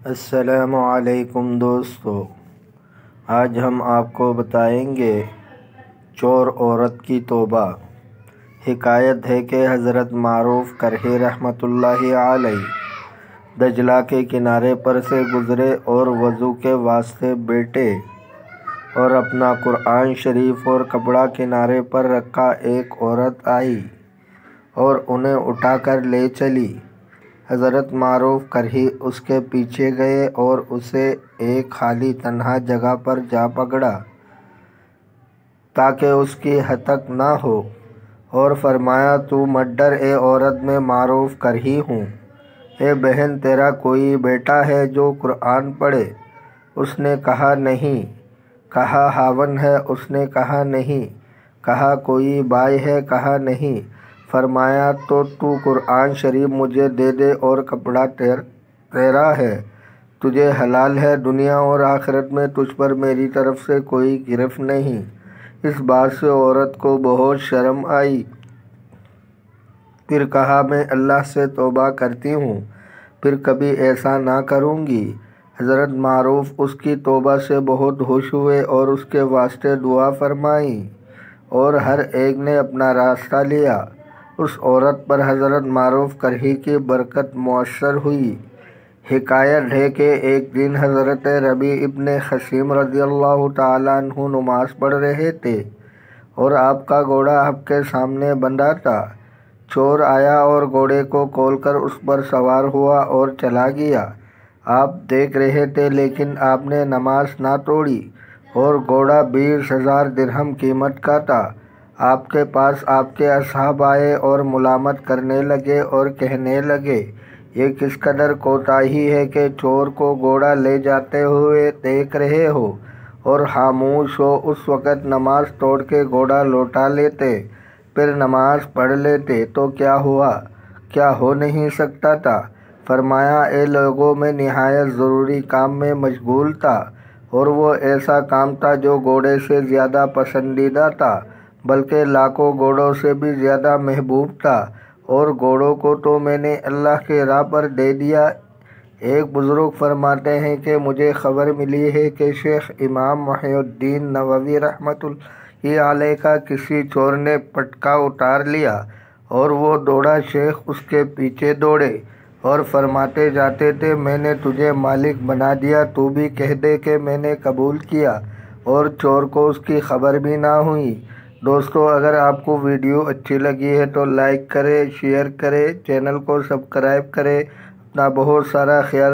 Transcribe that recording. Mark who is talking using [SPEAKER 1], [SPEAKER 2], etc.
[SPEAKER 1] السلام علیکم دوستو، آج ہم آپ کو بتائیں گے چور عورت کی توبہ۔ حکایت ہے کہ حضرت معروف کرہی رحمۃ اللہ علیہ دجلہ کے کنارے پر سے گزرے اور وضو کے واسطے بیٹھے اور اپنا قرآن شریف اور کپڑا کنارے پر رکھا۔ ایک عورت آئی اور انہیں اٹھا کر لے چلی۔ حضرت معروف کرہی اس کے پیچھے گئے اور اسے ایک خالی تنہا جگہ پر جا پکڑا تاکہ اس کی ہتک نہ ہو، اور فرمایا، تو مت ڈر اے عورت، میں معروف کرہی ہوں۔ اے بہن، تیرا کوئی بیٹا ہے جو قرآن پڑھے؟ اس نے کہا نہیں۔ کہا خاوند ہے؟ اس نے کہا نہیں۔ کہا کوئی بھائی ہے؟ کہا نہیں۔ فرمایا تو قرآن شریف مجھے دے دے اور کپڑا تیرا ہے، تجھے حلال ہے، دنیا اور آخرت میں تجھ پر میری طرف سے کوئی گرفت نہیں۔ اس بات سے عورت کو بہت شرم آئی، پھر کہا، میں اللہ سے توبہ کرتی ہوں، پھر کبھی ایسا نہ کروں گی۔ حضرت معروف اس کی توبہ سے بہت خوش ہوئے اور اس کے واسطے دعا فرمائی اور ہر ایک نے اپنا راستہ لیا۔ اس عورت پر حضرت معروف کرہی کی برکت مؤثر ہوئی۔ حکایت ہے کہ ایک دن حضرت ربیع ابن خثیم رضی اللہ تعالیٰ عنہ نماز پڑھ رہے تھے اور آپ کا گھوڑا آپ کے سامنے بندھا تھا۔ چور آیا اور گھوڑے کو کھول کر اس پر سوار ہوا اور چلا گیا۔ آپ دیکھ رہے تھے، لیکن آپ نے نماز نہ توڑی، اور گھوڑا 20,000 درہم قیمت کا تھا۔ آپ کے پاس آپ کے اصحاب آئے اور ملامت کرنے لگے اور کہنے لگے، یہ کس قدر کوتاہی ہے کہ چور کو گھوڑا لے جاتے ہوئے دیکھ رہے ہو اور خاموش ہو۔ اس وقت نماز توڑ کے گھوڑا لوٹا لیتے، پھر نماز پڑھ لیتے تو کیا ہوا؟ کیا ہو نہیں سکتا تھا؟ فرمایا، اے لوگوں، میں نہایت ضروری کام میں مشغول تھا، اور وہ ایسا کام تھا جو گھوڑے سے زیادہ پسندیدہ تھا، بلکہ لاکھوں گھوڑوں سے بھی زیادہ محبوب تھا، اور گھوڑوں کو تو میں نے اللہ کی راہ پر دے دیا۔ ایک بزرگ فرماتے ہیں کہ مجھے خبر ملی ہے کہ شیخ امام محی الدین نووی رحمۃ اللہ علیہ کا کسی چور نے پٹکا اتار لیا اور وہ دوڑا۔ شیخ اس کے پیچھے دوڑے اور فرماتے جاتے تھے، میں نے تجھے مالک بنا دیا، تو بھی کہہ دے کہ میں نے قبول کیا، اور چور کو اس کی خبر بھی نہ ہوئی۔ دوستو، اگر آپ کو ویڈیو اچھی لگی ہے تو لائک کریں، شیئر کریں، چینل کو سبسکرائب کریں۔ اپنا بہت سارا خیال